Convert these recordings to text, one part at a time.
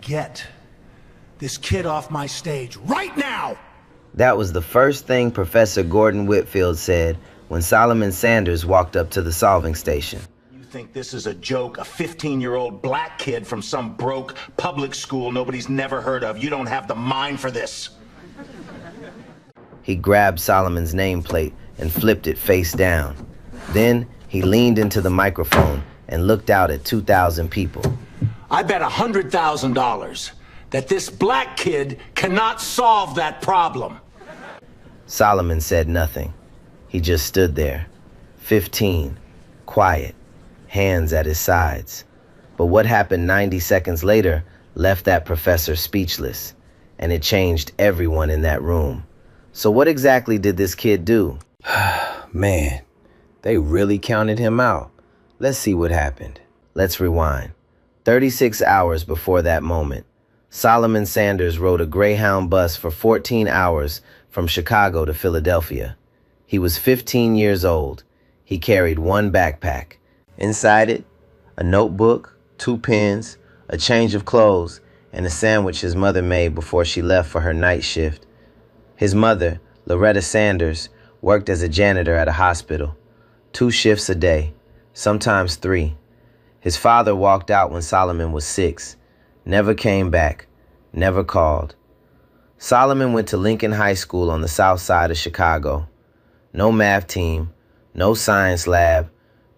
Get this kid off my stage right now! That was the first thing Professor Gordon Whitfield said when Solomon Sanders walked up to the solving station. You think this is a joke? A 15-year-old black kid from some broke public school nobody's never heard of. You don't have the mind for this. He grabbed Solomon's nameplate and flipped it face down. Then he leaned into the microphone and looked out at 2,000 people. I bet $100,000 that this black kid cannot solve that problem. Solomon said nothing. He just stood there, 15, quiet, hands at his sides. But what happened 90 seconds later left that professor speechless, and it changed everyone in that room. So what exactly did this kid do? Man, they really counted him out. Let's see what happened. Let's rewind. 36 hours before that moment, Solomon Sanders rode a Greyhound bus for 14 hours from Chicago to Philadelphia. He was 15 years old. He carried one backpack. Inside it, a notebook, 2 pens, a change of clothes, and a sandwich his mother made before she left for her night shift. His mother, Loretta Sanders, worked as a janitor at a hospital, 2 shifts a day, sometimes 3. His father walked out when Solomon was 6, never came back, never called. Solomon went to Lincoln High School on the south side of Chicago. No math team, no science lab,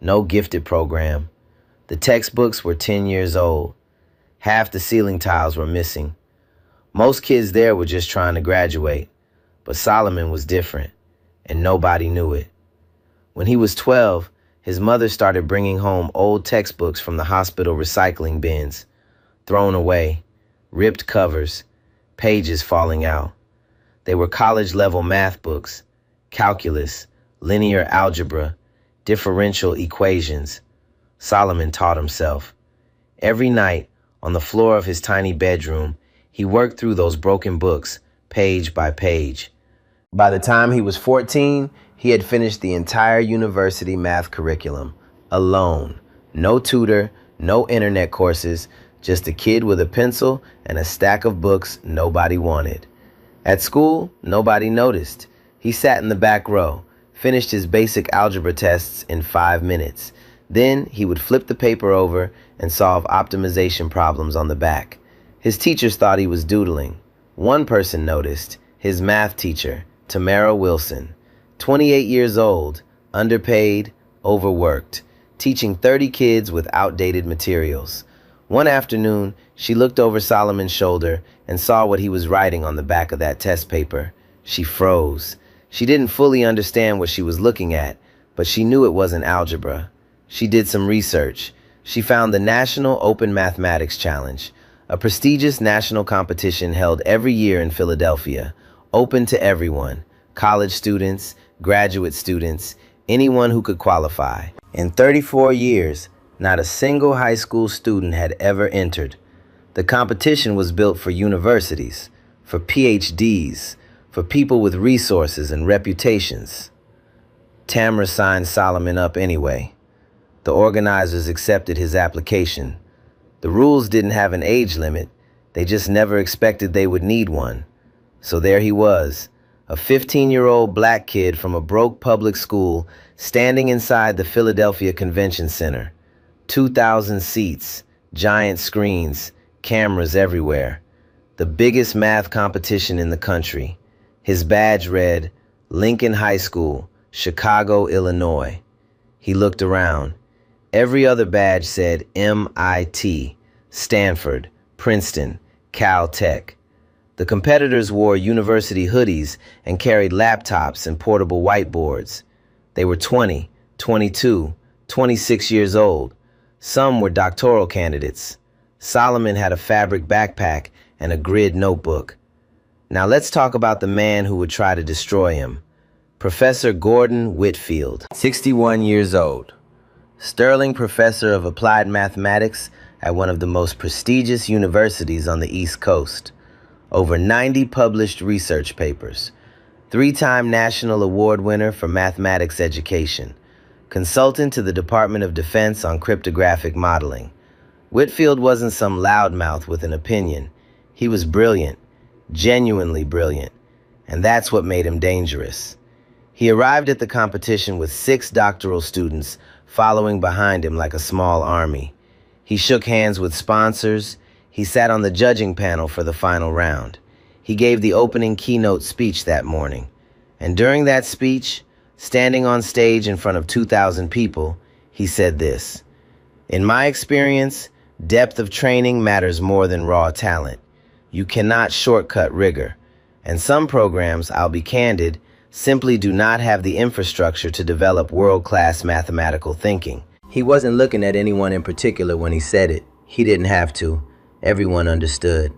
no gifted program. The textbooks were 10 years old. Half the ceiling tiles were missing. Most kids there were just trying to graduate, but Solomon was different, and nobody knew it. When he was 12, his mother started bringing home old textbooks from the hospital recycling bins, thrown away, ripped covers, pages falling out. They were college-level math books, calculus, linear algebra, differential equations. Solomon taught himself. Every night, on the floor of his tiny bedroom, he worked through those broken books, page by page. By the time he was 14, he had finished the entire university math curriculum, alone. No tutor, no internet courses, just a kid with a pencil and a stack of books nobody wanted. At school, nobody noticed. He sat in the back row, finished his basic algebra tests in 5 minutes. Then he would flip the paper over and solve optimization problems on the back. His teachers thought he was doodling. One person noticed, his math teacher, Tamara Wilson, 28 years old, underpaid, overworked, teaching 30 kids with outdated materials. One afternoon, she looked over Solomon's shoulder and saw what he was writing on the back of that test paper. She froze. She didn't fully understand what she was looking at, but she knew it wasn't algebra. She did some research. She found the National Open Mathematics Challenge, a prestigious national competition held every year in Philadelphia, open to everyone, college students, graduate students, anyone who could qualify. In 34 years, not a single high school student had ever entered. The competition was built for universities, for PhDs, for people with resources and reputations. Tamara signed Solomon up anyway. The organizers accepted his application. The rules didn't have an age limit. They just never expected they would need one. So there he was, a 15-year-old black kid from a broke public school standing inside the Philadelphia Convention Center. 2,000 seats, giant screens, cameras everywhere. The biggest math competition in the country. His badge read, Lincoln High School, Chicago, Illinois. He looked around. Every other badge said MIT, Stanford, Princeton, Caltech. The competitors wore university hoodies and carried laptops and portable whiteboards. They were 20, 22, 26 years old. Some were doctoral candidates. Solomon had a fabric backpack and a grid notebook. Now let's talk about the man who would try to destroy him. Professor Gordon Whitfield, 61 years old. Sterling professor of applied mathematics at one of the most prestigious universities on the East Coast. Over 90 published research papers. 3-time National Award winner for mathematics education. Consultant to the Department of Defense on cryptographic modeling. Whitfield wasn't some loudmouth with an opinion. He was brilliant, genuinely brilliant, and that's what made him dangerous. He arrived at the competition with 6 doctoral students following behind him like a small army. He shook hands with sponsors. He sat on the judging panel for the final round. He gave the opening keynote speech that morning. And during that speech, standing on stage in front of 2,000 people, he said this: "In my experience, depth of training matters more than raw talent. You cannot shortcut rigor. And some programs, I'll be candid, simply do not have the infrastructure to develop world-class mathematical thinking." He wasn't looking at anyone in particular when he said it. He didn't have to. Everyone understood.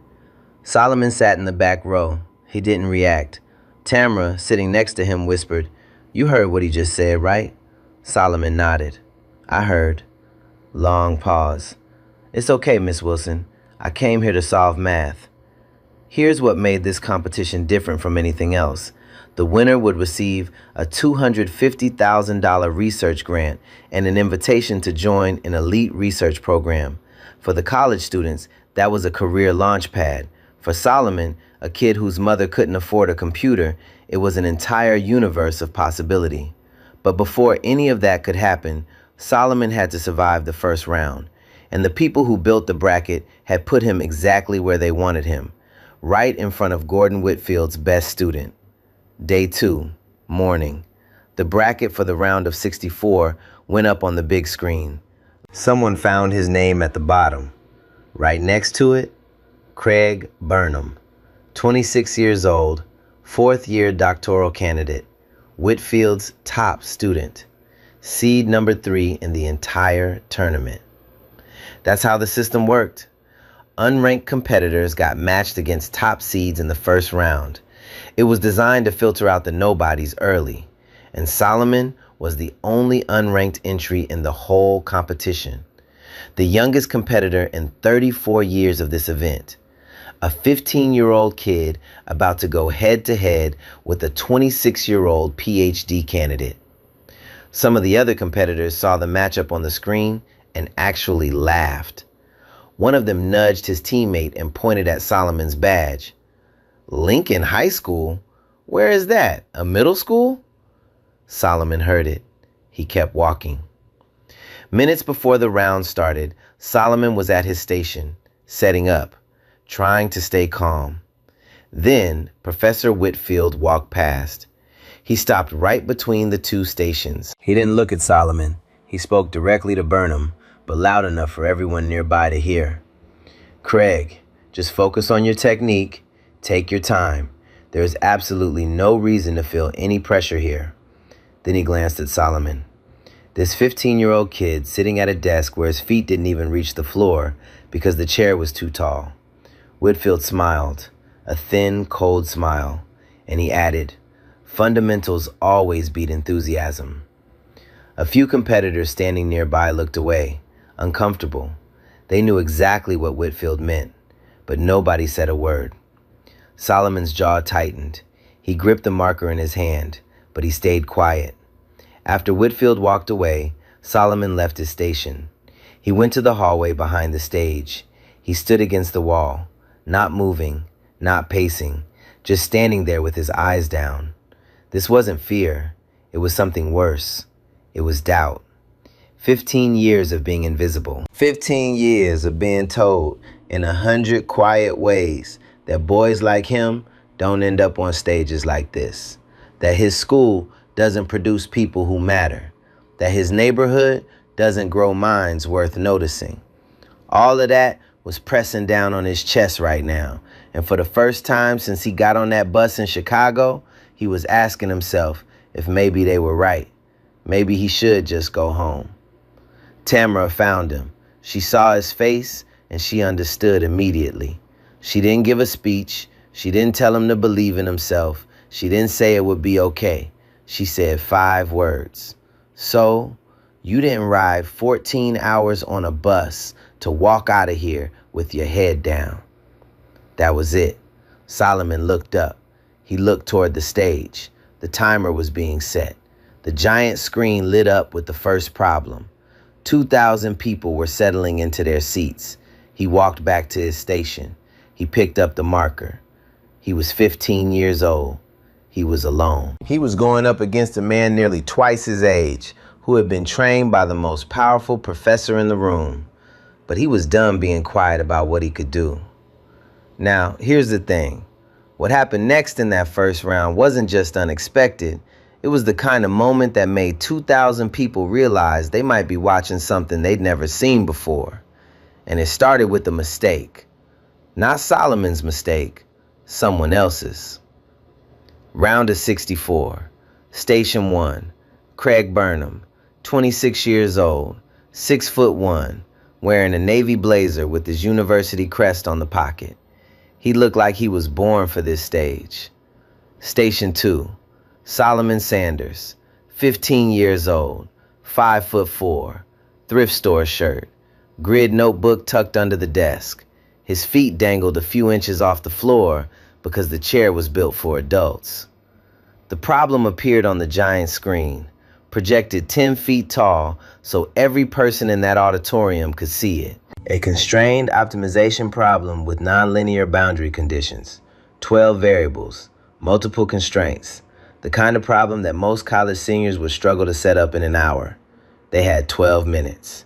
Solomon sat in the back row. He didn't react. Tamara, sitting next to him, whispered, "You heard what he just said, right?" Solomon nodded. "I heard." Long pause. "It's okay, Miss Wilson. I came here to solve math." Here's what made this competition different from anything else. The winner would receive a $250,000 research grant and an invitation to join an elite research program. For the college students, that was a career launch pad. For Solomon, a kid whose mother couldn't afford a computer, it was an entire universe of possibility. But before any of that could happen, Solomon had to survive the first round. And the people who built the bracket had put him exactly where they wanted him, right in front of Gordon Whitfield's best student. Day 2, morning. The bracket for the round of 64 went up on the big screen. Someone found his name at the bottom. Right next to it, Craig Burnham, 26 years old, 4th-year doctoral candidate, Whitfield's top student, seed number 3 in the entire tournament. That's how the system worked. Unranked competitors got matched against top seeds in the first round. It was designed to filter out the nobodies early, and Solomon was the only unranked entry in the whole competition. The youngest competitor in 34 years of this event. A 15-year-old kid about to go head-to-head with a 26-year-old PhD candidate. Some of the other competitors saw the matchup on the screen and actually laughed. One of them nudged his teammate and pointed at Solomon's badge. "Lincoln High School? Where is that? A middle school?" Solomon heard it. He kept walking. Minutes before the round started, Solomon was at his station, setting up, trying to stay calm. Then Professor Whitfield walked past. He stopped right between the 2 stations. He didn't look at Solomon. He spoke directly to Burnham, but loud enough for everyone nearby to hear. "Craig, just focus on your technique. Take your time. There is absolutely no reason to feel any pressure here." Then he glanced at Solomon. This 15-year-old kid sitting at a desk where his feet didn't even reach the floor because the chair was too tall. Whitfield smiled, a thin, cold smile, and he added, "Fundamentals always beat enthusiasm." A few competitors standing nearby looked away, uncomfortable. They knew exactly what Whitfield meant, but nobody said a word. Solomon's jaw tightened. He gripped the marker in his hand, but he stayed quiet. After Whitfield walked away, Solomon left his station. He went to the hallway behind the stage. He stood against the wall, not moving, not pacing, just standing there with his eyes down. This wasn't fear. It was something worse. It was doubt. 15 years of being invisible. 15 years of being told in 100 quiet ways that boys like him don't end up on stages like this. That his school doesn't produce people who matter. That his neighborhood doesn't grow minds worth noticing. All of that was pressing down on his chest right now. And for the first time since he got on that bus in Chicago, he was asking himself if maybe they were right. Maybe he should just go home. Tamara found him. She saw his face and she understood immediately. She didn't give a speech. She didn't tell him to believe in himself. She didn't say it would be okay. She said 5 words. "So, you didn't ride 14 hours on a bus to walk out of here with your head down." That was it. Solomon looked up. He looked toward the stage. The timer was being set. The giant screen lit up with the first problem. 2,000 people were settling into their seats. He walked back to his station. He picked up the marker. He was 15 years old. He was alone. He was going up against a man nearly twice his age, who had been trained by the most powerful professor in the room. But he was done being quiet about what he could do. Now, here's the thing. What happened next in that first round wasn't just unexpected. It was the kind of moment that made 2,000 people realize they might be watching something they'd never seen before. And it started with a mistake. Not Solomon's mistake, someone else's. Round of 64. Station 1. Craig Burnham, 26 years old, 6'1", wearing a navy blazer with his university crest on the pocket. He looked like he was born for this stage. Station 2. Solomon Sanders, 15 years old, 5'4", thrift store shirt, grid notebook tucked under the desk. His feet dangled a few inches off the floor because the chair was built for adults. The problem appeared on the giant screen, projected 10 feet tall so every person in that auditorium could see it. A constrained optimization problem with nonlinear boundary conditions, 12 variables, multiple constraints, the kind of problem that most college seniors would struggle to set up in an hour. They had 12 minutes.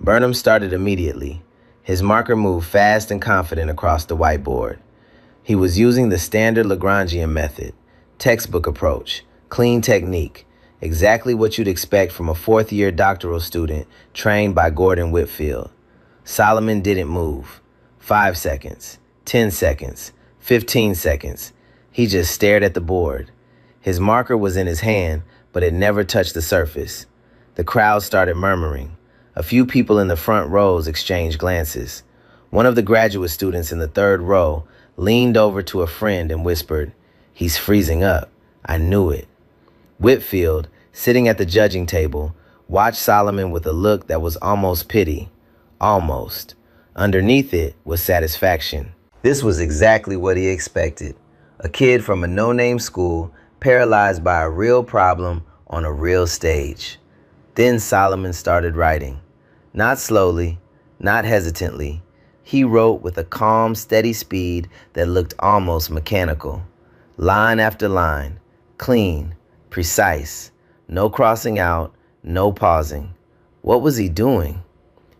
Burnham started immediately. His marker moved fast and confident across the whiteboard. He was using the standard Lagrangian method, textbook approach, clean technique, exactly what you'd expect from a fourth-year doctoral student trained by Gordon Whitfield. Solomon didn't move. 5 seconds, 10 seconds, 15 seconds. He just stared at the board. His marker was in his hand, but it never touched the surface. The crowd started murmuring. A few people in the front rows exchanged glances. One of the graduate students in the third row leaned over to a friend and whispered, "He's freezing up. I knew it." Whitfield, sitting at the judging table, watched Solomon with a look that was almost pity. Almost. Underneath it was satisfaction. This was exactly what he expected. A kid from a no-name school paralyzed by a real problem on a real stage. Then Solomon started writing. Not slowly, not hesitantly. He wrote with a calm, steady speed that looked almost mechanical. Line after line, clean, precise, no crossing out, no pausing. What was he doing?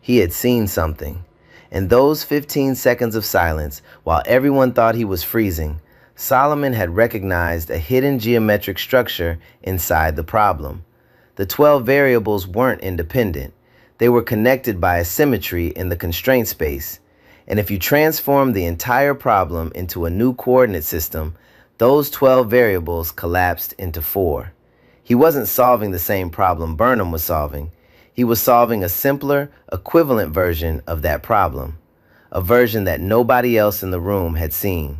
He had seen something. In those 15 seconds of silence, while everyone thought he was freezing, Solomon had recognized a hidden geometric structure inside the problem. The 12 variables weren't independent. They were connected by a symmetry in the constraint space. And if you transform the entire problem into a new coordinate system, those 12 variables collapsed into 4. He wasn't solving the same problem Burnham was solving. He was solving a simpler, equivalent version of that problem, a version that nobody else in the room had seen.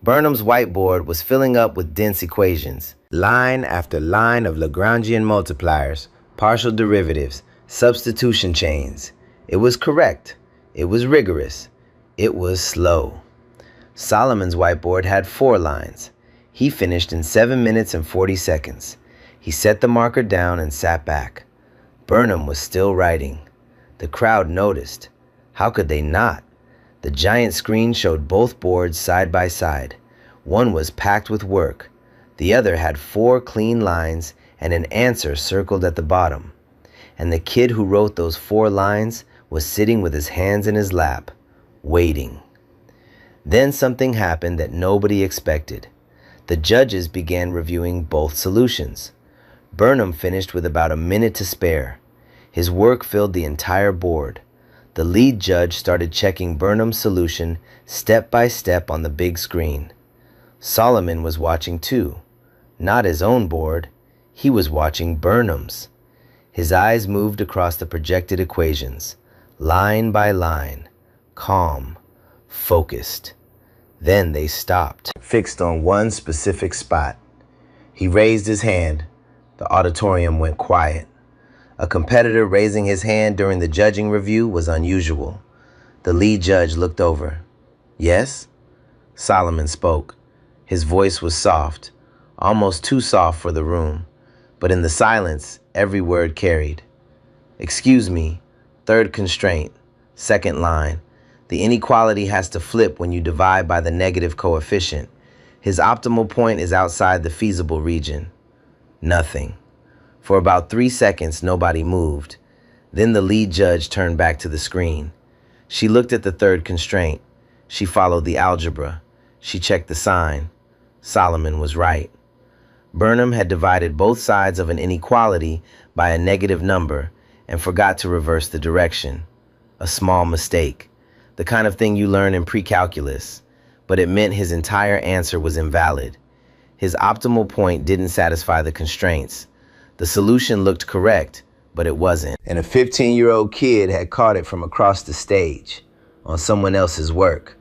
Burnham's whiteboard was filling up with dense equations, line after line of Lagrangian multipliers, partial derivatives, substitution chains. It was correct. It was rigorous. It was slow. Solomon's whiteboard had 4 lines. He finished in 7 minutes and 40 seconds. He set the marker down and sat back. Burnham was still writing. The crowd noticed. How could they not? The giant screen showed both boards side by side. One was packed with work. The other had 4 clean lines and an answer circled at the bottom. And the kid who wrote those 4 lines was sitting with his hands in his lap, waiting. Then something happened that nobody expected. The judges began reviewing both solutions. Burnham finished with about a minute to spare. His work filled the entire board. The lead judge started checking Burnham's solution step by step on the big screen. Solomon was watching too. Not his own board. He was watching Burnham's. His eyes moved across the projected equations, line by line, calm, focused. Then they stopped, fixed on one specific spot. He raised his hand. The auditorium went quiet. A competitor raising his hand during the judging review was unusual. The lead judge looked over. "Yes?" Solomon spoke. His voice was soft, almost too soft for the room, but in the silence, every word carried. Excuse me, third constraint, second line. The inequality has to flip when you divide by the negative coefficient. His optimal point is outside the feasible region. Nothing. For about 3 seconds, nobody moved. Then the lead judge turned back to the screen. She looked at the third constraint. She followed the algebra. She checked the sign. Solomon was right. Burnham had divided both sides of an inequality by a negative number and forgot to reverse the direction. A small mistake, the kind of thing you learn in pre-calculus, but it meant his entire answer was invalid. His optimal point didn't satisfy the constraints. The solution looked correct, but it wasn't. And a 15-year-old kid had caught it from across the stage, on someone else's work,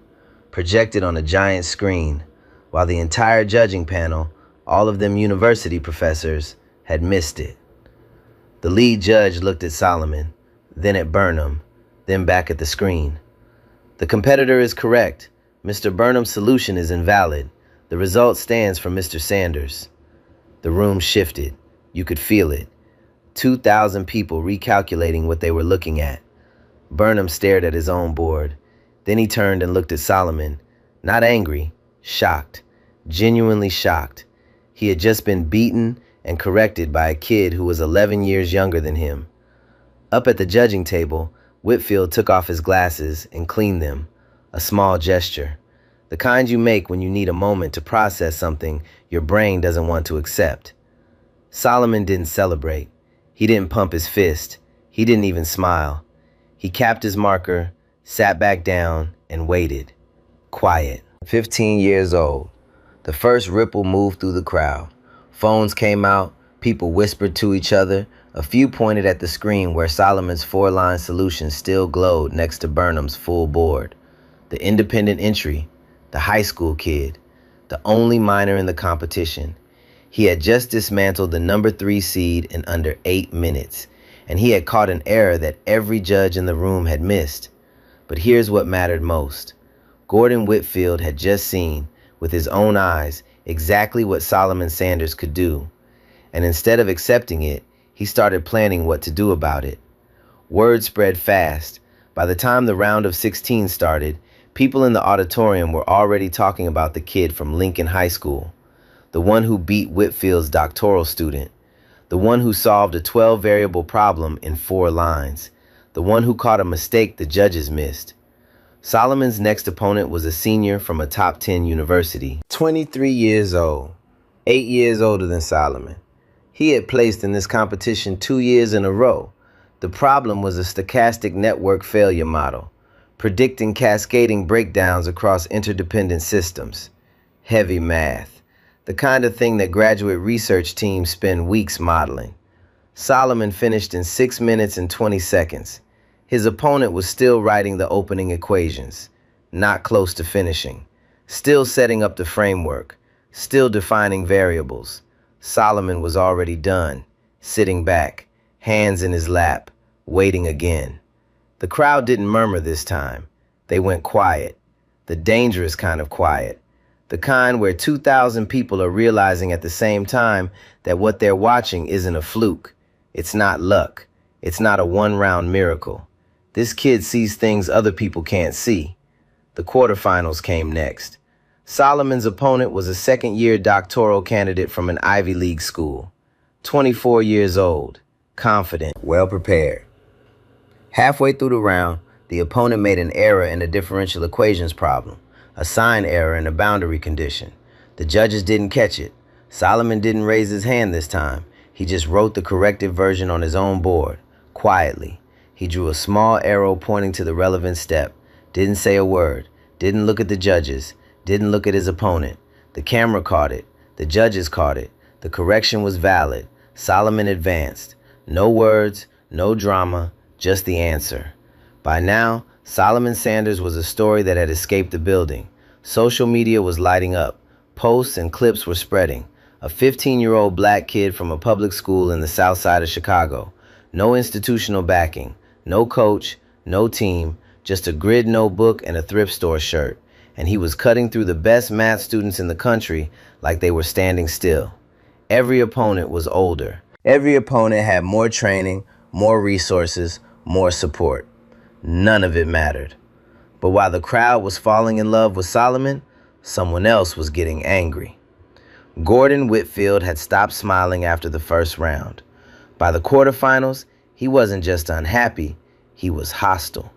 projected on a giant screen, while the entire judging panel, all of them university professors, had missed it. The lead judge looked at Solomon, then at Burnham, then back at the screen. The competitor is correct. Mr. Burnham's solution is invalid. The result stands for Mr. Sanders. The room shifted. You could feel it. 2,000 people recalculating what they were looking at. Burnham stared at his own board. Then he turned and looked at Solomon. Not angry, shocked, genuinely shocked. He had just been beaten and corrected by a kid who was 11 years younger than him. Up at the judging table, Whitfield took off his glasses and cleaned them, a small gesture, the kind you make when you need a moment to process something your brain doesn't want to accept. Solomon didn't celebrate. He didn't pump his fist. He didn't even smile. He capped his marker, sat back down, and waited. Quiet. 15 years old. The first ripple moved through the crowd. Phones came out. People whispered to each other. A few pointed at the screen where Solomon's 4-line solution still glowed next to Burnham's full board. The independent entry, the high school kid, the only minor in the competition. He had just dismantled the number 3 seed in under 8 minutes, and he had caught an error that every judge in the room had missed. But here's what mattered most. Gordon Whitfield had just seen, with his own eyes, exactly what Solomon Sanders could do. And instead of accepting it, he started planning what to do about it. Word spread fast. By the time the round of 16 started, people in the auditorium were already talking about the kid from Lincoln High School, the one who beat Whitfield's doctoral student, the one who solved a 12-variable problem in 4 lines, the one who caught a mistake the judges missed. Solomon's next opponent was a senior from a top 10 university, 23 years old, 8 years older than Solomon. He had placed in this competition 2 years in a row. The problem was a stochastic network failure model, predicting cascading breakdowns across interdependent systems. Heavy math, the kind of thing that graduate research teams spend weeks modeling. Solomon finished in 6 minutes and 20 seconds. His opponent was still writing the opening equations, not close to finishing, still setting up the framework, still defining variables. Solomon was already done, sitting back, hands in his lap, waiting again. The crowd didn't murmur this time. They went quiet, the dangerous kind of quiet, the kind where 2,000 people are realizing at the same time that what they're watching isn't a fluke. It's not luck. It's not a one-round miracle. This kid sees things other people can't see. The quarterfinals came next. Solomon's opponent was a second-year doctoral candidate from an Ivy League school, 24 years old, confident, well-prepared. Halfway through the round, the opponent made an error in a differential equations problem, a sign error in a boundary condition. The judges didn't catch it. Solomon didn't raise his hand this time. He just wrote the corrected version on his own board, quietly. He drew a small arrow pointing to the relevant step, didn't say a word, didn't look at the judges, didn't look at his opponent. The camera caught it. The judges caught it. The correction was valid. Solomon advanced. No words, no drama, just the answer. By now, Solomon Sanders was a story that had escaped the building. Social media was lighting up. Posts and clips were spreading. A 15-year-old black kid from a public school in the south side of Chicago. No institutional backing. No coach, no team, just a grid notebook and a thrift store shirt. And he was cutting through the best math students in the country like they were standing still. Every opponent was older. Every opponent had more training, more resources, more support. None of it mattered. But while the crowd was falling in love with Solomon, someone else was getting angry. Gordon Whitfield had stopped smiling after the first round. By the quarterfinals, he wasn't just unhappy, he was hostile.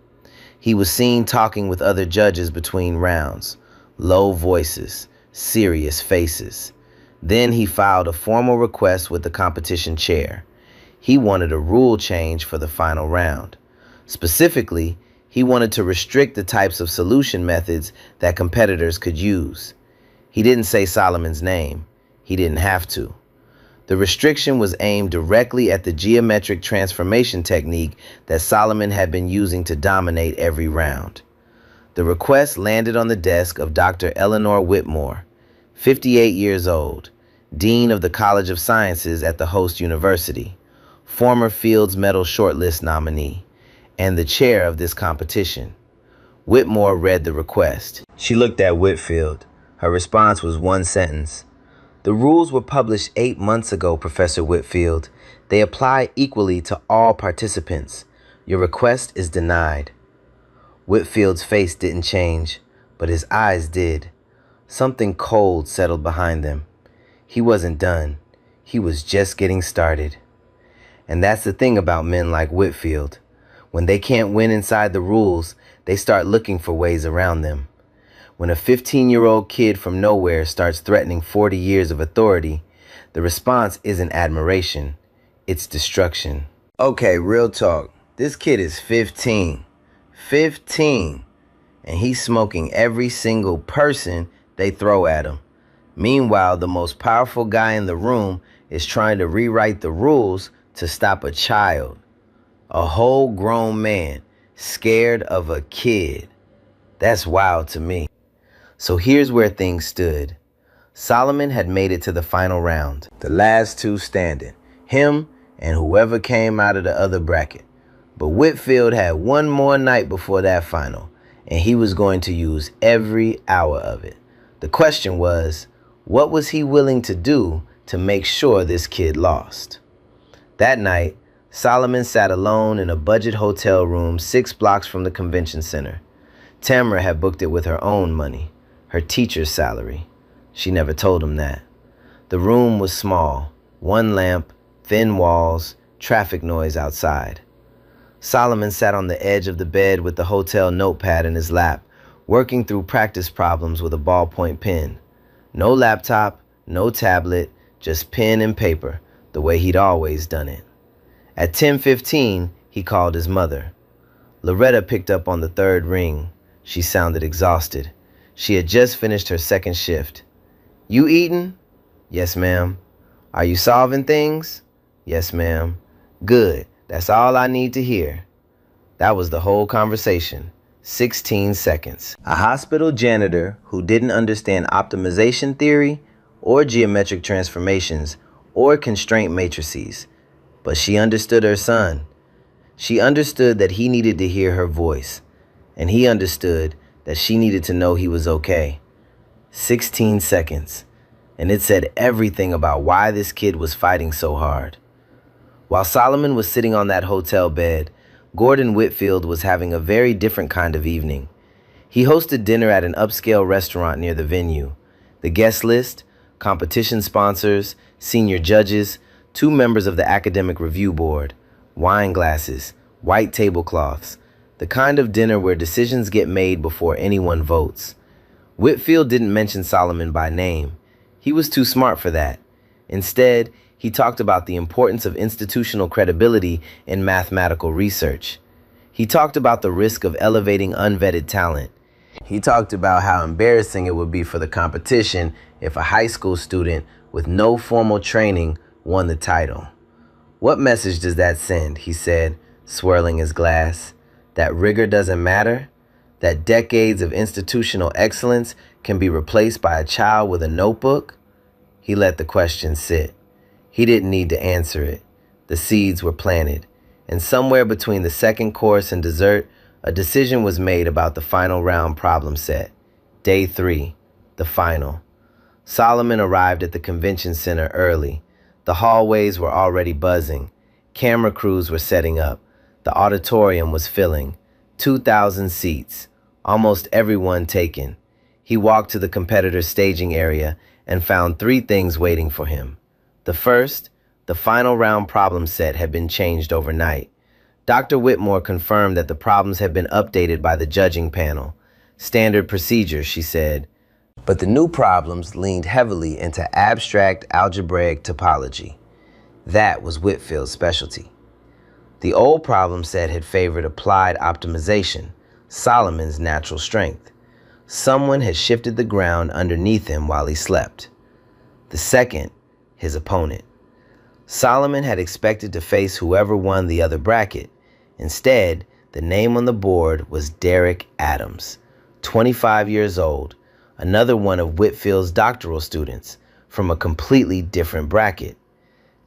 He was seen talking with other judges between rounds, low voices, serious faces. Then he filed a formal request with the competition chair. He wanted a rule change for the final round. Specifically, he wanted to restrict the types of solution methods that competitors could use. He didn't say Solomon's name. He didn't have to. The restriction was aimed directly at the geometric transformation technique that Solomon had been using to dominate every round. The request landed on the desk of Dr. Eleanor Whitmore, 58 years old, Dean of the College of Sciences at the host university, former Fields Medal shortlist nominee, and the chair of this competition. Whitmore read the request. She looked at Whitfield. Her response was one sentence. "The rules were published 8 months ago, Professor Whitfield. They apply equally to all participants. Your request is denied." Whitfield's face didn't change, but his eyes did. Something cold settled behind them. He wasn't done. He was just getting started. And that's the thing about men like Whitfield. When they can't win inside the rules, they start looking for ways around them. When a 15-year-old kid from nowhere starts threatening 40 years of authority, the response isn't admiration, it's destruction. Okay, real talk. This kid is 15. 15. And he's smoking every single person they throw at him. Meanwhile, the most powerful guy in the room is trying to rewrite the rules to stop a child. A whole grown man scared of a kid. That's wild to me. So here's where things stood. Solomon had made it to the final round. The last two standing. Him and whoever came out of the other bracket. But Whitfield had one more night before that final, and he was going to use every hour of it. The question was, what was he willing to do to make sure this kid lost? That night, Solomon sat alone in a budget hotel room 6 blocks from the convention center. Tamara had booked it with her own money, her teacher's salary. She never told him that. The room was small, one lamp, thin walls, traffic noise outside. Solomon sat on the edge of the bed with the hotel notepad in his lap, working through practice problems with a ballpoint pen. No laptop, no tablet, just pen and paper, the way he'd always done it. At 10:15, he called his mother. Loretta picked up on the third ring. She sounded exhausted. She had just finished her second shift. "You eating?" "Yes, ma'am." "Are you solving things?" "Yes, ma'am." "Good. That's all I need to hear." That was the whole conversation. 16 seconds. A hospital janitor who didn't understand optimization theory or geometric transformations or constraint matrices. But she understood her son. She understood that he needed to hear her voice. And he understood that she needed to know he was okay. 16 seconds. And it said everything about why this kid was fighting so hard. While Solomon was sitting on that hotel bed, Gordon Whitfield was having a very different kind of evening. He hosted dinner at an upscale restaurant near the venue. The guest list, competition sponsors, senior judges, 2 members of the academic review board, wine glasses, white tablecloths, the kind of dinner where decisions get made before anyone votes. Whitfield didn't mention Solomon by name. He was too smart for that. Instead, he talked about the importance of institutional credibility in mathematical research. He talked about the risk of elevating unvetted talent. He talked about how embarrassing it would be for the competition if a high school student with no formal training won the title. "What message does that send?" he said, swirling his glass. "That rigor doesn't matter? That decades of institutional excellence can be replaced by a child with a notebook?" He let the question sit. He didn't need to answer it. The seeds were planted. And somewhere between the second course and dessert, a decision was made about the final round problem set. Day 3, the final. Solomon arrived at the convention center early. The hallways were already buzzing. Camera crews were setting up. The auditorium was filling. 2,000 seats. Almost everyone taken. He walked to the competitor's staging area and found three things waiting for him. The first, the final round problem set had been changed overnight. Dr. Whitmore confirmed that the problems had been updated by the judging panel. Standard procedure, she said. But the new problems leaned heavily into abstract algebraic topology. That was Whitfield's specialty. The old problem set had favored applied optimization, Solomon's natural strength. Someone had shifted the ground underneath him while he slept. The second, his opponent. Solomon had expected to face whoever won the other bracket. Instead, the name on the board was Derek Adams, 25 years old, another one of Whitfield's doctoral students, from a completely different bracket.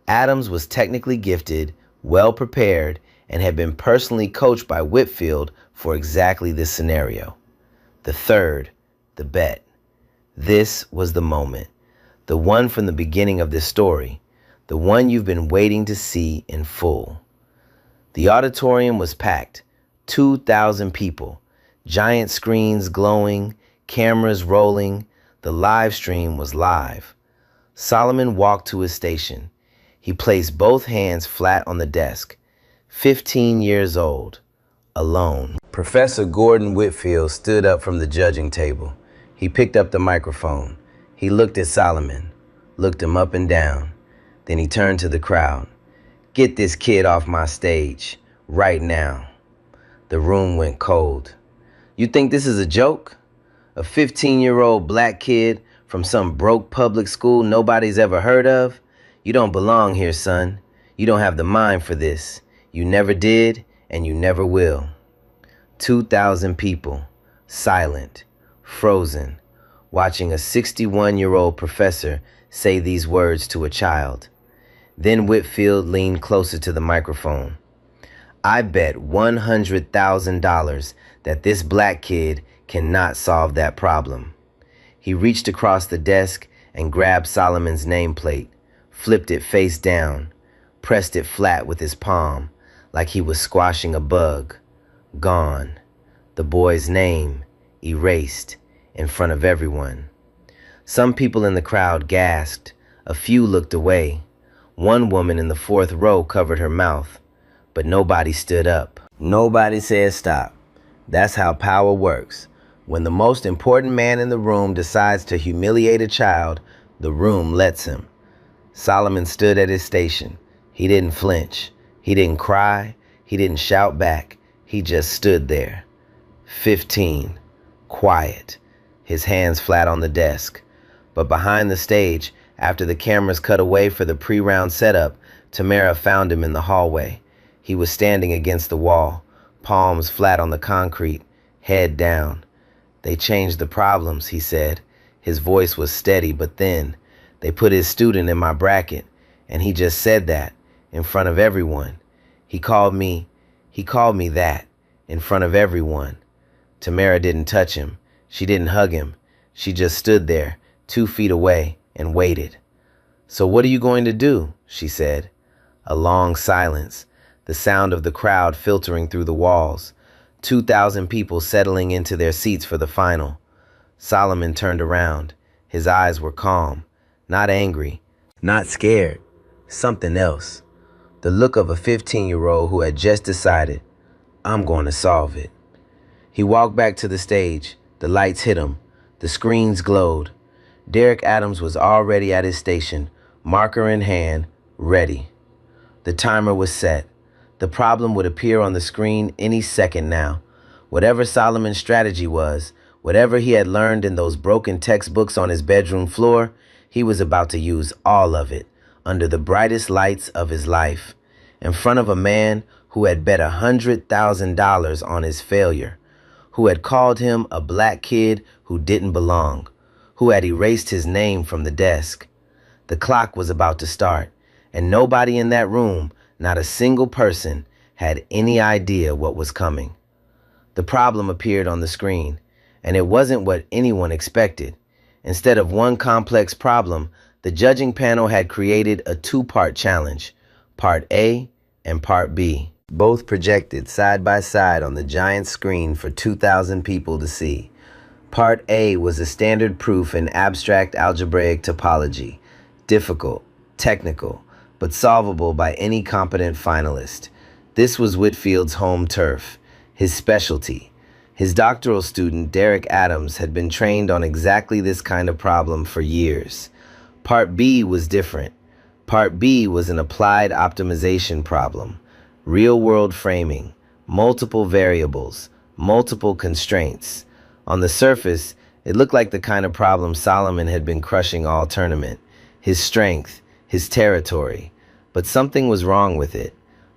Adams was technically gifted, well prepared, and had been personally coached by Whitfield for exactly this scenario. The third, the bet. This was the moment, the one from the beginning of this story, the one you've been waiting to see in full. The auditorium was packed, 2,000 people, giant screens glowing, cameras rolling. The live stream was live. Solomon walked to his station. He placed both hands flat on the desk. 15 years old, alone. Professor Gordon Whitfield stood up from the judging table. He picked up the microphone. He looked at Solomon, looked him up and down. Then he turned to the crowd. "Get this kid off my stage, right now." The room went cold. "You think this is a joke? A 15-year-old black kid from some broke public school nobody's ever heard of? You don't belong here, son. You don't have the mind for this. You never did, and you never will." 2,000 people, silent, frozen, watching a 61-year-old professor say these words to a child. Then Whitfield leaned closer to the microphone. "I bet $100,000 that this black kid cannot solve that problem." He reached across the desk and grabbed Solomon's nameplate, flipped it face down, pressed it flat with his palm, like he was squashing a bug. Gone. The boy's name erased in front of everyone. Some people in the crowd gasped. A few looked away. One woman in the fourth row covered her mouth, but nobody stood up. Nobody said stop. That's how power works. When the most important man in the room decides to humiliate a child, the room lets him. Solomon stood at his station. He didn't flinch. He didn't cry. He didn't shout back. He just stood there. 15. Quiet. His hands flat on the desk. But behind the stage, after the cameras cut away for the pre-round setup, Tamara found him in the hallway. He was standing against the wall, palms flat on the concrete, head down. "They changed the problems," he said. His voice was steady but thin. "They put his student in my bracket, and he just said that in front of everyone. He called me that in front of everyone." Tamara didn't touch him. She didn't hug him. She just stood there, 2 feet away, and waited. "So what are you going to do?" she said. A long silence, the sound of the crowd filtering through the walls, 2,000 people settling into their seats for the final. Solomon turned around. His eyes were calm, not angry, not scared, something else. The look of a 15-year-old who had just decided, "I'm going to solve it." He walked back to the stage. The lights hit him. The screens glowed. Derek Adams was already at his station, marker in hand, ready. The timer was set. The problem would appear on the screen any second now. Whatever Solomon's strategy was, whatever he had learned in those broken textbooks on his bedroom floor, he was about to use all of it under the brightest lights of his life, in front of a man who had bet $100,000 on his failure, who had called him a black kid who didn't belong, who had erased his name from the desk. The clock was about to start, and nobody in that room, not a single person, had any idea what was coming. The problem appeared on the screen, and it wasn't what anyone expected. Instead of one complex problem, the judging panel had created a 2-part challenge, Part A and Part B, both projected side by side on the giant screen for 2,000 people to see. Part A was a standard proof in abstract algebraic topology, difficult, technical, but solvable by any competent finalist. This was Whitfield's home turf, his specialty. His doctoral student, Derek Adams, had been trained on exactly this kind of problem for years. Part B was different. Part B was an applied optimization problem, real-world framing, multiple variables, multiple constraints. On the surface, it looked like the kind of problem Solomon had been crushing all tournament, his strength, his territory. But something was wrong with it.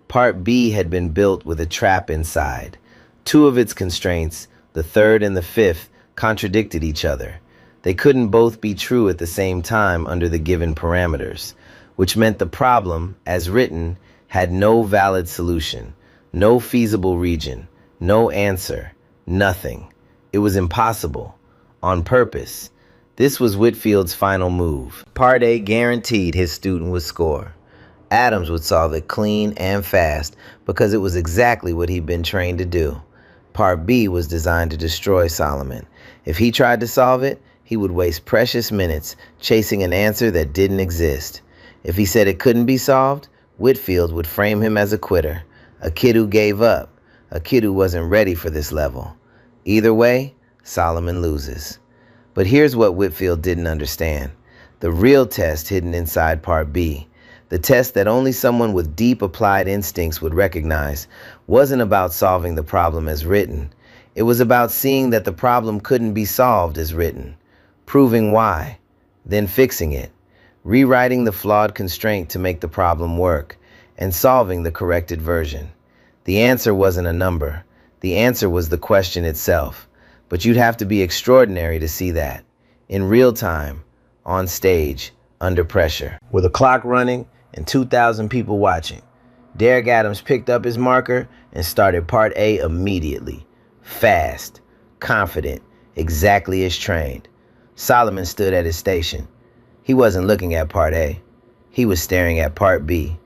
Part B had been built with a trap inside. Two of its constraints, the third and the fifth, contradicted each other. They couldn't both be true at the same time under the given parameters, which meant the problem, as written, had no valid solution, no feasible region, no answer, nothing. It was impossible, on purpose. This was Whitfield's final move. Part A guaranteed his student would score. Adams would solve it clean and fast because it was exactly what he'd been trained to do. Part B was designed to destroy Solomon. If he tried to solve it, he would waste precious minutes chasing an answer that didn't exist. If he said it couldn't be solved, Whitfield would frame him as a quitter, a kid who gave up, a kid who wasn't ready for this level. Either way, Solomon loses. But here's what Whitfield didn't understand. The real test hidden inside Part B, the test that only someone with deep applied instincts would recognize, wasn't about solving the problem as written. It was about seeing that the problem couldn't be solved as written, proving why, then fixing it, rewriting the flawed constraint to make the problem work, and solving the corrected version. The answer wasn't a number. The answer was the question itself. But you'd have to be extraordinary to see that. In real time, on stage, under pressure. With a clock running and 2,000 people watching, Derek Adams picked up his marker and started Part A immediately. Fast, confident, exactly as trained. Solomon stood at his station. He wasn't looking at Part A. He was staring at Part B.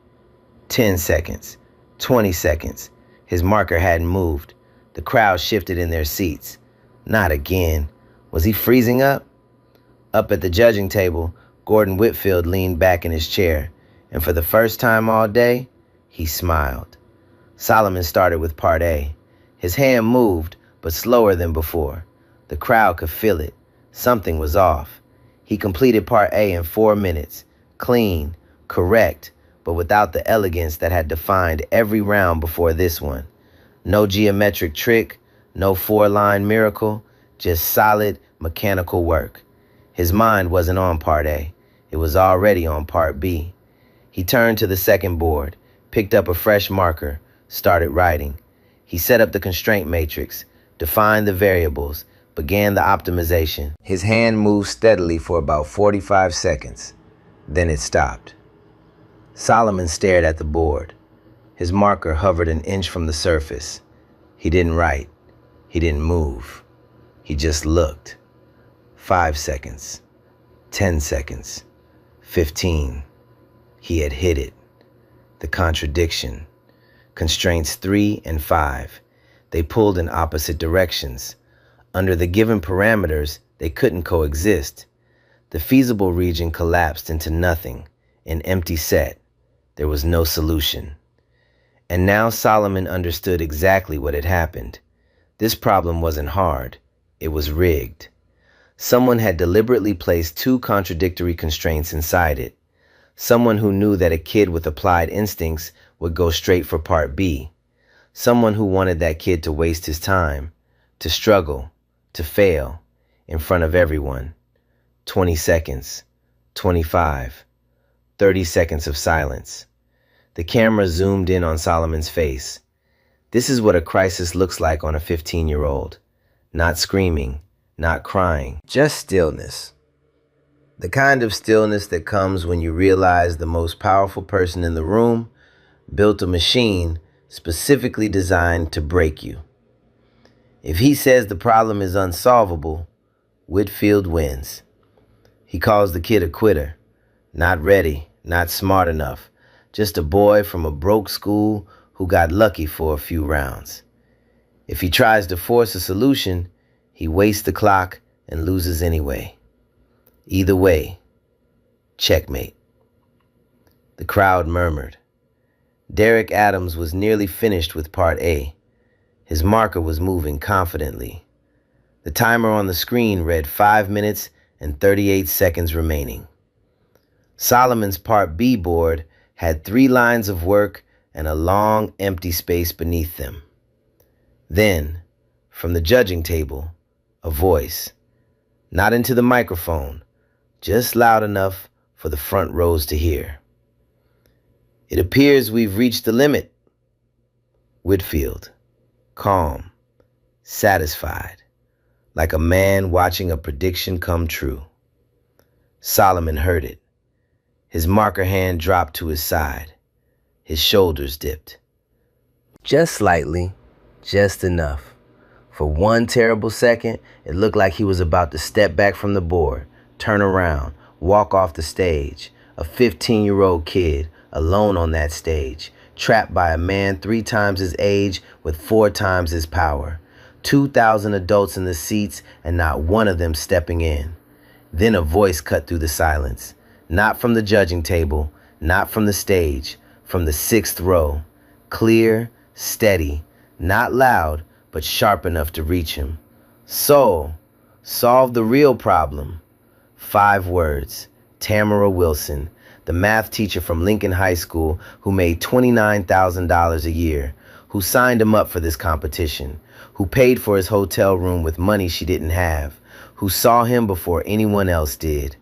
10 seconds, 20 seconds. His marker hadn't moved. The crowd shifted in their seats. Not again. Was he freezing up? Up at the judging table, Gordon Whitfield leaned back in his chair, and for the first time all day, he smiled. Solomon started with Part A. His hand moved, but slower than before. The crowd could feel it. Something was off. He completed Part A in 4 minutes, clean, correct, but without the elegance that had defined every round before this one. No geometric trick, no 4-line miracle, just solid, mechanical work. His mind wasn't on Part A. It was already on Part B. He turned to the second board, picked up a fresh marker, started writing. He set up the constraint matrix, defined the variables, began the optimization. His hand moved steadily for about 45 seconds. Then it stopped. Solomon stared at the board. His marker hovered an inch from the surface. He didn't write. He didn't move. He just looked. 5 seconds. 10 seconds. 15. He had hit it. The contradiction. Constraints 3 and 5. They pulled in opposite directions. Under the given parameters, they couldn't coexist. The feasible region collapsed into nothing, an empty set. There was no solution. And now Solomon understood exactly what had happened. This problem wasn't hard. It was rigged. Someone had deliberately placed two contradictory constraints inside it. Someone who knew that a kid with applied instincts would go straight for Part B. Someone who wanted that kid to waste his time, to struggle, to fail, in front of everyone. 20 seconds, 25, 30 seconds of silence. The camera zoomed in on Solomon's face. This is what a crisis looks like on a 15-year-old. Not screaming, not crying, just stillness. The kind of stillness that comes when you realize the most powerful person in the room built a machine specifically designed to break you. If he says the problem is unsolvable, Whitfield wins. He calls the kid a quitter. Not ready, not smart enough, just a boy from a broke school who got lucky for a few rounds. If he tries to force a solution, he wastes the clock and loses anyway. Either way, checkmate. The crowd murmured. Derek Adams was nearly finished with part A. His marker was moving confidently. The timer on the screen read 5 minutes and 38 seconds remaining. Solomon's part B board had 3 lines of work and a long, empty space beneath them. Then, from the judging table, a voice. Not into the microphone, just loud enough for the front rows to hear. It appears we've reached the limit. Whitfield, calm, satisfied, like a man watching a prediction come true. Solomon heard it. His marker hand dropped to his side. His shoulders dipped. Just slightly, just enough. For one terrible second, it looked like he was about to step back from the board, turn around, walk off the stage. A 15-year-old kid, alone on that stage, trapped by a man 3 times his age with 4 times his power. 2,000 adults in the seats and not one of them stepping in. Then a voice cut through the silence. Not from the judging table, not from the stage, from the 6th row. Clear, steady, not loud, but sharp enough to reach him. So, solve the real problem. 5 words. Tamara Wilson, the math teacher from Lincoln High School who made $29,000 a year, who signed him up for this competition, who paid for his hotel room with money she didn't have, who saw him before anyone else did.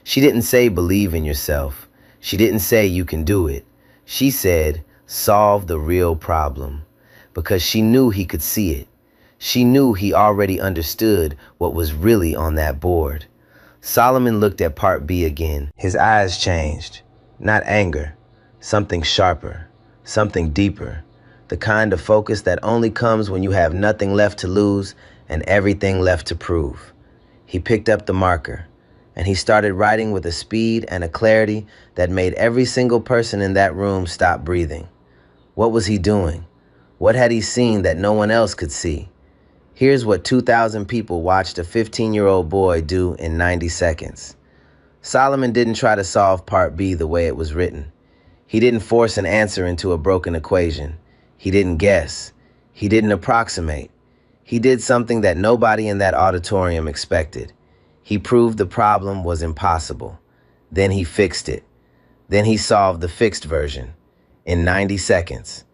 She didn't say believe in yourself. She didn't say you can do it. She said solve the real problem, because she knew he could see it. She knew he already understood what was really on that board. Solomon looked at part B again. His eyes changed. Not anger. Something sharper. Something deeper. The kind of focus that only comes when you have nothing left to lose and everything left to prove. He picked up the marker, and he started writing with a speed and a clarity that made every single person in that room stop breathing. What was he doing? What had he seen that no one else could see? Here's what 2,000 people watched a 15-year-old boy do in 90 seconds. Solomon didn't try to solve part B the way it was written. He didn't force an answer into a broken equation. He didn't guess. He didn't approximate. He did something that nobody in that auditorium expected. He proved the problem was impossible. Then he fixed it. Then he solved the fixed version in 90 seconds.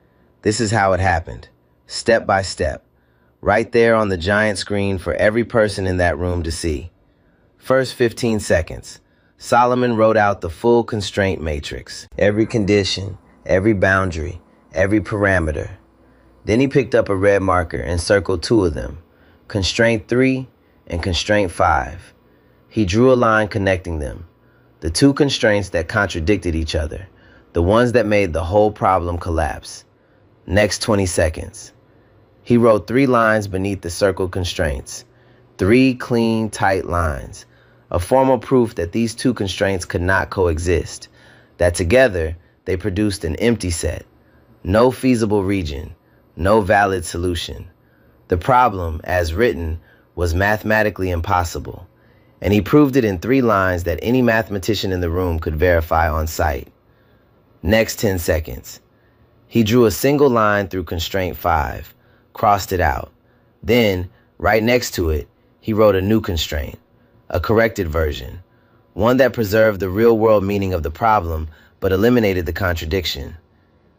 This is how it happened, step by step. Right there on the giant screen for every person in that room to see. First 15 seconds, Solomon wrote out the full constraint matrix. Every condition, every boundary, every parameter. Then he picked up a red marker and circled 2 of them, constraint 3 and constraint 5. He drew a line connecting them, the 2 constraints that contradicted each other, the ones that made the whole problem collapse. Next 20 seconds. He wrote 3 lines beneath the circled constraints. 3 clean, tight lines. A formal proof that these 2 constraints could not coexist. That together, they produced an empty set. No feasible region. No valid solution. The problem, as written, was mathematically impossible. And he proved it in 3 lines that any mathematician in the room could verify on sight. Next 10 seconds. He drew a single line through constraint 5. Crossed it out. Then, right next to it, he wrote a new constraint, a corrected version, one that preserved the real-world meaning of the problem but eliminated the contradiction.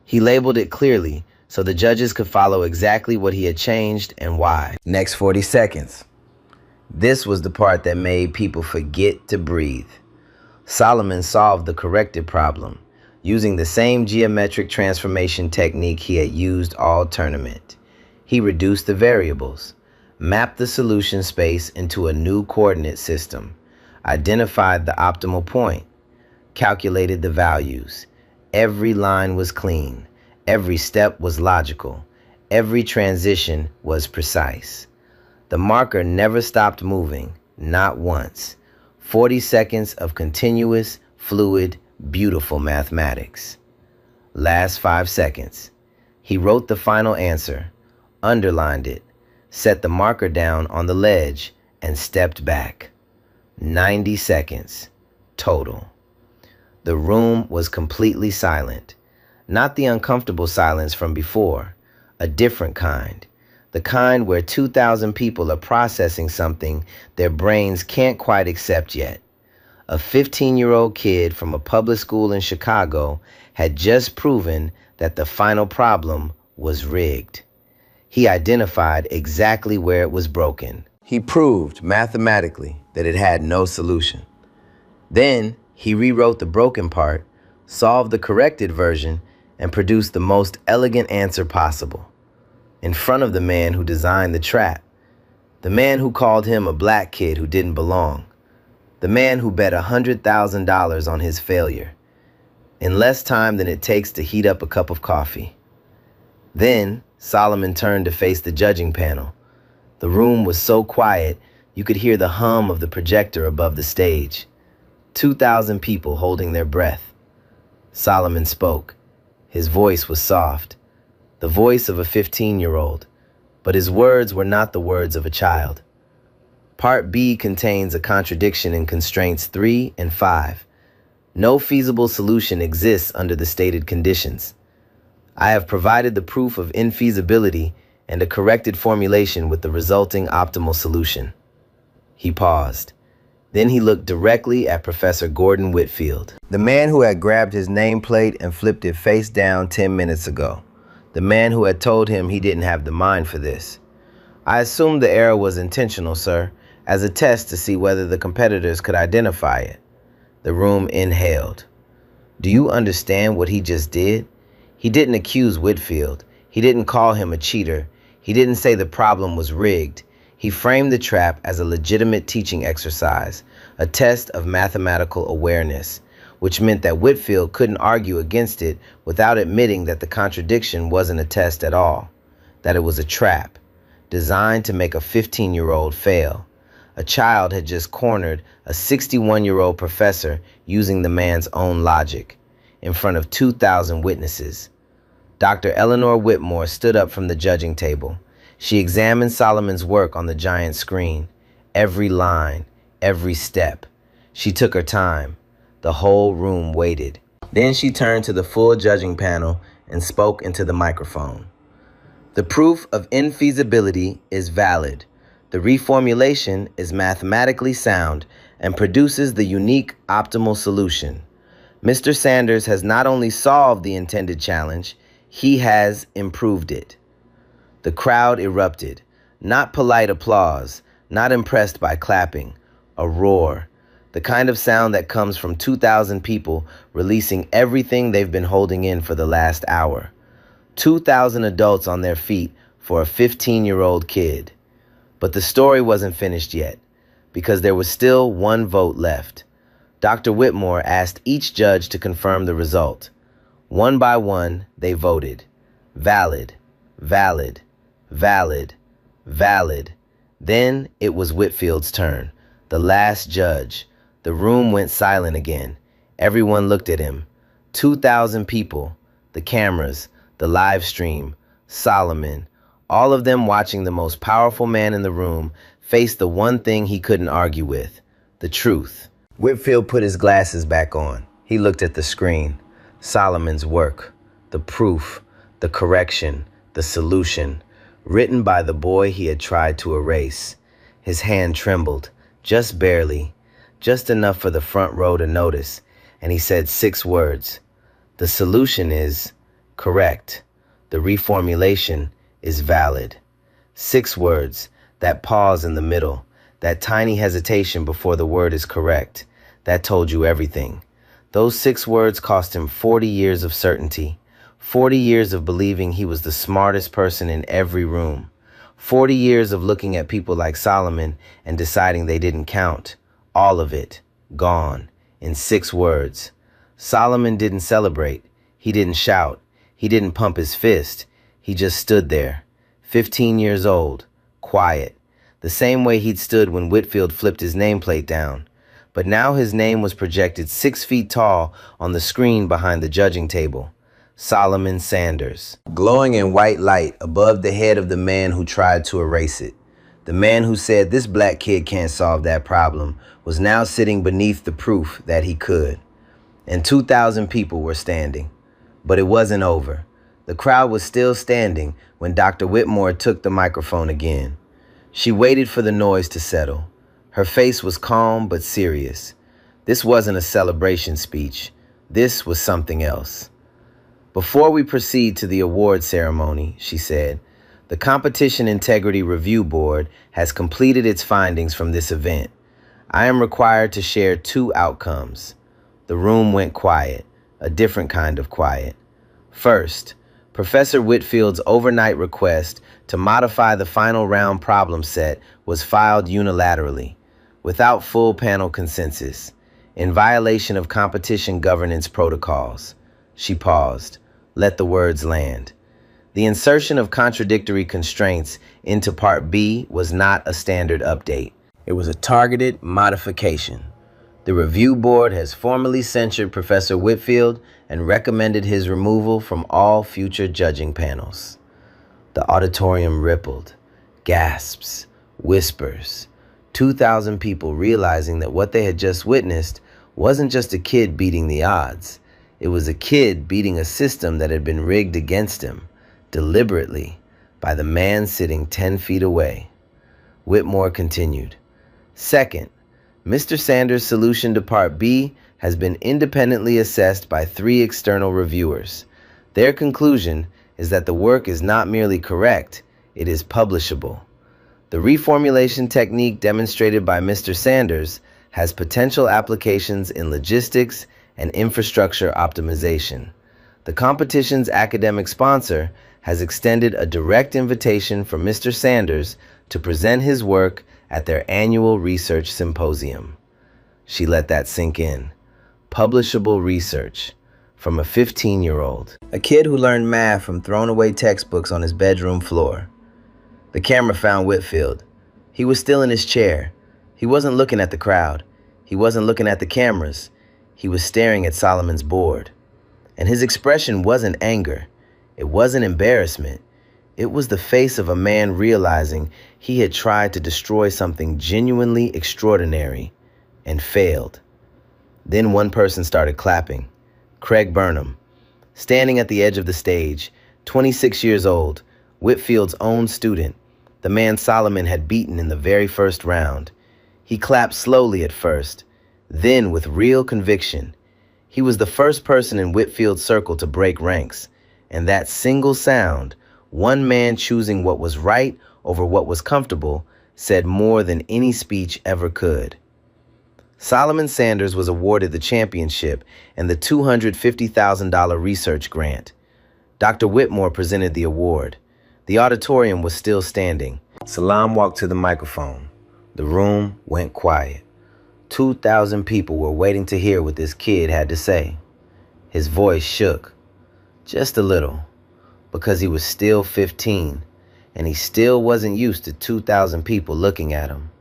He labeled it clearly so the judges could follow exactly what he had changed and why. Next 40 seconds. This was the part that made people forget to breathe. Solomon solved the corrected problem using the same geometric transformation technique he had used all tournament. He reduced the variables, mapped the solution space into a new coordinate system, identified the optimal point, calculated the values. Every line was clean. Every step was logical. Every transition was precise. The marker never stopped moving, not once. 40 seconds of continuous, fluid, beautiful mathematics. Last 5 seconds. He wrote the final answer, underlined it, set the marker down on the ledge, and stepped back. 90 seconds total. The room was completely silent. Not the uncomfortable silence from before, a different kind. The kind where 2,000 people are processing something their brains can't quite accept yet. A 15-year-old kid from a public school in Chicago had just proven that the final problem was rigged. He identified exactly where it was broken. He proved mathematically that it had no solution. Then he rewrote the broken part, solved the corrected version, and produced the most elegant answer possible. In front of the man who designed the trap, the man who called him a black kid who didn't belong, the man who bet $100,000 on his failure, in less time than it takes to heat up a cup of coffee. Then Solomon turned to face the judging panel. The room was so quiet, you could hear the hum of the projector above the stage. 2,000 people holding their breath. Solomon spoke. His voice was soft, the voice of a 15-year-old, but his words were not the words of a child. Part B contains a contradiction in constraints 3 and 5. No feasible solution exists under the stated conditions. I have provided the proof of infeasibility and a corrected formulation with the resulting optimal solution. He paused. Then he looked directly at Professor Gordon Whitfield, the man who had grabbed his nameplate and flipped it face down 10 minutes ago, the man who had told him he didn't have the mind for this. I assumed the error was intentional, sir, as a test to see whether the competitors could identify it. The room inhaled. Do you understand what he just did? He didn't accuse Whitfield. He didn't call him a cheater. He didn't say the problem was rigged. He framed the trap as a legitimate teaching exercise, a test of mathematical awareness, which meant that Whitfield couldn't argue against it without admitting that the contradiction wasn't a test at all, that it was a trap, designed to make a 15-year-old fail. A child had just cornered a 61-year-old professor using the man's own logic in front of 2,000 witnesses. Dr. Eleanor Whitmore stood up from the judging table. She examined Solomon's work on the giant screen, every line, every step. She took her time. The whole room waited. Then she turned to the full judging panel and spoke into the microphone. The proof of infeasibility is valid. The reformulation is mathematically sound and produces the unique optimal solution. Mr. Sanders has not only solved the intended challenge, he has improved it. The crowd erupted. Not polite applause, not impressed by clapping, a roar. The kind of sound that comes from 2,000 people releasing everything they've been holding in for the last hour. 2,000 adults on their feet for a 15-year-old kid. But the story wasn't finished yet, because there was still one vote left. Dr. Whitmore asked each judge to confirm the result. One by one, they voted. Valid, valid, valid, valid. Then it was Whitfield's turn, the last judge. The room went silent again. Everyone looked at him. 2,000 people, the cameras, the live stream, Solomon, all of them watching the most powerful man in the room face the one thing he couldn't argue with, the truth. Whitfield put his glasses back on. He looked at the screen. Solomon's work, the proof, the correction, the solution, written by the boy he had tried to erase. His hand trembled, just barely, just enough for the front row to notice, and he said 6 words. The solution is correct. The reformulation is valid. 6 words, that pause in the middle, that tiny hesitation before the word is correct, that told you everything. Those 6 words cost him 40 years of certainty, 40 years of believing he was the smartest person in every room, 40 years of looking at people like Solomon and deciding they didn't count. All of it, gone, in 6 words. Solomon didn't celebrate. He didn't shout. He didn't pump his fist. He just stood there, 15 years old, quiet, the same way he'd stood when Whitfield flipped his nameplate down. But now his name was projected 6 feet tall on the screen behind the judging table. Solomon Sanders, glowing in white light above the head of the man who tried to erase it. The man who said this black kid can't solve that problem was now sitting beneath the proof that he could. And 2,000 people were standing. But it wasn't over. The crowd was still standing when Dr. Whitmore took the microphone again. She waited for the noise to settle. Her face was calm but serious. This wasn't a celebration speech. This was something else. Before we proceed to the award ceremony, she said, the Competition Integrity Review Board has completed its findings from this event. I am required to share two outcomes. The room went quiet, a different kind of quiet. First, Professor Whitfield's overnight request to modify the final round problem set was filed unilaterally, without full panel consensus, in violation of competition governance protocols. She paused, let the words land. The insertion of contradictory constraints into Part B was not a standard update. It was a targeted modification. The review board has formally censured Professor Whitfield and recommended his removal from all future judging panels. The auditorium rippled. Gasps, whispers. 2,000 people realizing that what they had just witnessed wasn't just a kid beating the odds. It was a kid beating a system that had been rigged against him, deliberately, by the man sitting 10 feet away. Whitmore continued. Second, Mr. Sanders' solution to Part B has been independently assessed by 3 external reviewers. Their conclusion is that the work is not merely correct, it is publishable. The reformulation technique demonstrated by Mr. Sanders has potential applications in logistics and infrastructure optimization. The competition's academic sponsor has extended a direct invitation for Mr. Sanders to present his work at their annual research symposium. She let that sink in. Publishable research from a 15-year-old, a kid who learned math from thrown-away textbooks on his bedroom floor. The camera found Whitfield. He was still in his chair. He wasn't looking at the crowd. He wasn't looking at the cameras. He was staring at Solomon's board. And his expression wasn't anger. It wasn't embarrassment. It was the face of a man realizing he had tried to destroy something genuinely extraordinary and failed. Then one person started clapping. Craig Burnham, standing at the edge of the stage, 26 years old, Whitfield's own student, the man Solomon had beaten in the very first round. He clapped slowly at first, then with real conviction. He was the first person in Whitfield's circle to break ranks, and that single sound, one man choosing what was right over what was comfortable, said more than any speech ever could. Solomon Sanders was awarded the championship and the $250,000 research grant. Dr. Whitmore presented the award. The auditorium was still standing. Salam walked to the microphone. The room went quiet. 2,000 people were waiting to hear what this kid had to say. His voice shook, just a little, because he was still 15, and he still wasn't used to 2,000 people looking at him.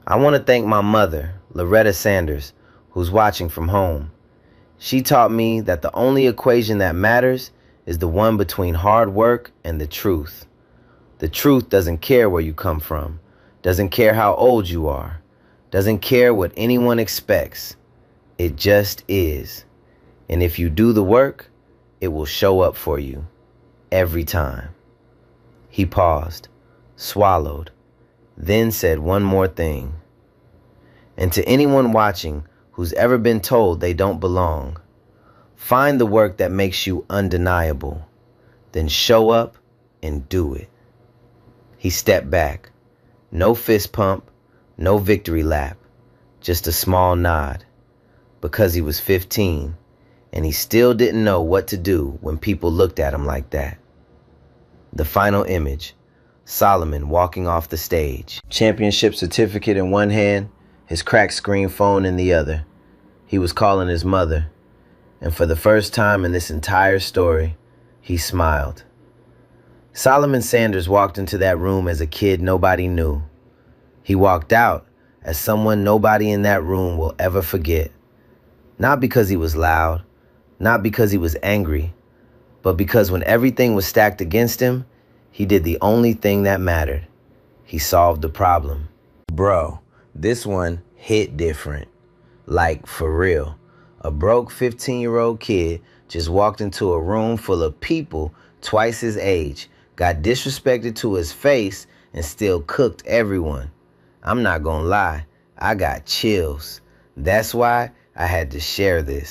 I want to thank my mother, Loretta Sanders, who's watching from home. She taught me that the only equation that matters is the one between hard work and the truth. The truth doesn't care where you come from, doesn't care how old you are, doesn't care what anyone expects. It just is. And if you do the work, it will show up for you every time. He paused, swallowed, then said one more thing. And to anyone watching who's ever been told they don't belong, find the work that makes you undeniable, then show up and do it. He stepped back. No fist pump, no victory lap, just a small nod, because he was 15 and he still didn't know what to do when people looked at him like that. The final image, Solomon walking off the stage, championship certificate in one hand, his cracked screen phone in the other. He was calling his mother, and for the first time in this entire story, he smiled. Solomon Sanders walked into that room as a kid nobody knew. He walked out as someone nobody in that room will ever forget. Not because he was loud, not because he was angry, But because when everything was stacked against him, he did the only thing that mattered. He solved the problem. Bro, this one hit different. Like, for real. A broke 15-year-old kid just walked into a room full of people twice his age, got disrespected to his face, and still cooked everyone. I'm not gonna lie, I got chills. That's why I had to share this.